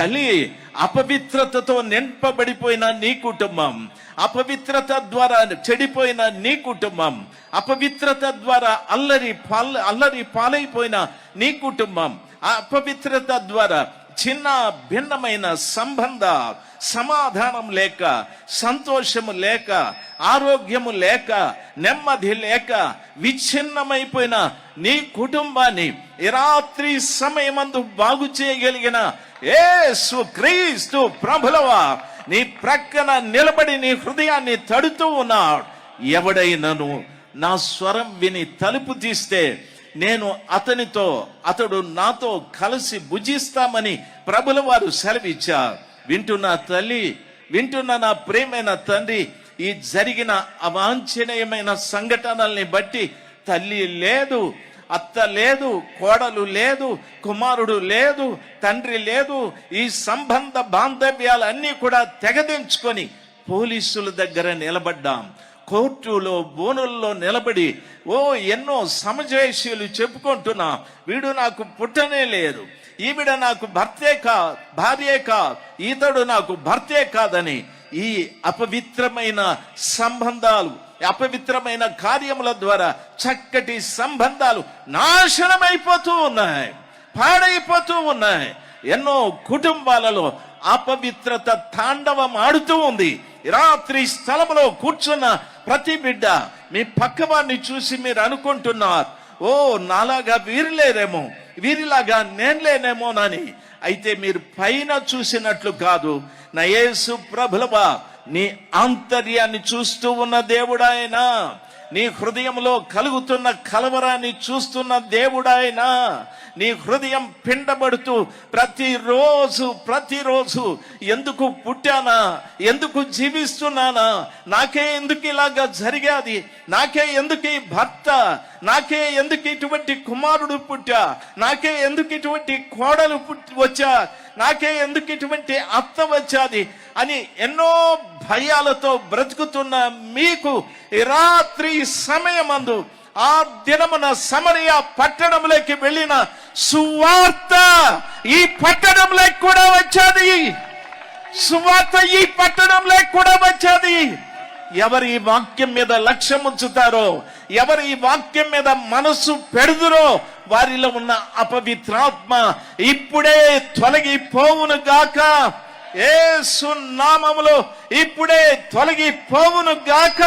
తల్లి, అపవిత్రతతో నింపబడిపోయిన నీ కుటుంబం, అపవిత్రత ద్వారా చెడిపోయిన నీ కుటుంబం, అపవిత్రత ద్వారా అల్లరి పాలైపోయిన నీ కుటుంబం, అపవిత్రత ద్వారా చిన్న భిన్నమైన సంబంధ సమాధానం లేక, సంతోషము లేక, ఆరోగ్యము లేక, నెమ్మది లేక విచ్ఛిన్నమైపోయిన నీ కుటుంబాన్ని ఈ రాత్రి సమయమందు బాగు చేయగలిగిన యేసు క్రీస్తు ప్రభువా నీ ప్రక్కన నిలబడి నీ హృదయాన్ని తడుతూ ఉన్నాడు. ఎవడైనను నా స్వరం విని తలుపు తీస్తే నేను అతడు నాతో కలిసి భుజిస్తామని ప్రభుల వారు సెలవిచ్చారు. వింటున్న తల్లి, వింటున్న నా ప్రియమైన తండ్రి, ఈ జరిగిన అవాంఛనీయమైన సంఘటనల్ని బట్టి తల్లి లేదు, అత్త లేదు, కోడలు లేదు, కుమారుడు లేదు, తండ్రి లేదు, ఈ సంబంధ బాంధవ్యాలన్నీ కూడా తెగదించుకొని పోలీసుల దగ్గర నిలబడ్డాం. కోర్టులో బోనుల్లో నిలబడి ఎన్నో సమజేషీలు చెప్పుకుంటున్నా. వీడు నాకు పుట్టనే లేదు, ఈవిడ నాకు భార్యే కాదు, ఈతడు నాకు భర్తే కాదని ఈ అపవిత్రమైన సంబంధాలు, అపవిత్రమైన కార్యముల ద్వారా చక్కటి సంబంధాలు నాశనమైపోతూ ఉన్నాయి, పాడైపోతూ ఉన్నాయి. ఎన్నో కుటుంబాలలో అపవిత్రత తాండవం ఆడుతూ ఉంది. రాత్రి స్థలంలో కూర్చున్న ప్రతి బిడ్డ మీ పక్కవాడిని చూసి మీరు అనుకుంటున్నారు, నాలాగా వీరు లేరేమో, వీరిలాగా నేను లేనేమోనని. అయితే మీరు పైన చూసినట్లు కాదు, నా యేసు ప్రభువా నీ ఆంతర్యాన్ని చూస్తూ ఉన్న దేవుడాయనా, నీ హృదయంలో కలుగుతున్న కలవరాన్ని చూస్తున్న దేవుడాయనా, నీ హృదయం పిండబడుతూ ప్రతిరోజు ఎందుకు పుట్టానా, ఎందుకు జీవిస్తున్నానా, నాకే ఎందుకు ఇలాగా జరిగాది, నాకే ఎందుకు ఈ భర్త, నాకే ఎందుకు ఇటువంటి కుమారుడు పుట్టా, నాకే ఎందుకు ఇటువంటి కోడలు వచ్చా, నాకే ఎందుకు ఇటువంటి అత్త వచ్చాది అని ఎన్నో భయాలతో బ్రతుకుతున్న మీకు ఈ రాత్రి సమయమందు ఆ దినమున సమరయ పట్టణంలోకి వెళ్ళిన సువార్త ఈ పట్టణంలోకి కూడా వచ్చాది. సువార్త ఈ పట్టణంలోకి కూడా వచ్చాది. ఎవరు ఈ వాక్యం మీద లక్ష్యం ఉంచుతారో, ఎవరు ఈ వాక్యం మీద మనసు పెడుదురో వారిలో ఉన్న అపవిత్రాత్మ ఇప్పుడే తొలగిపోవును గాక. యేసు నామములో ఇప్పుడే తొలగిపోవును గాక.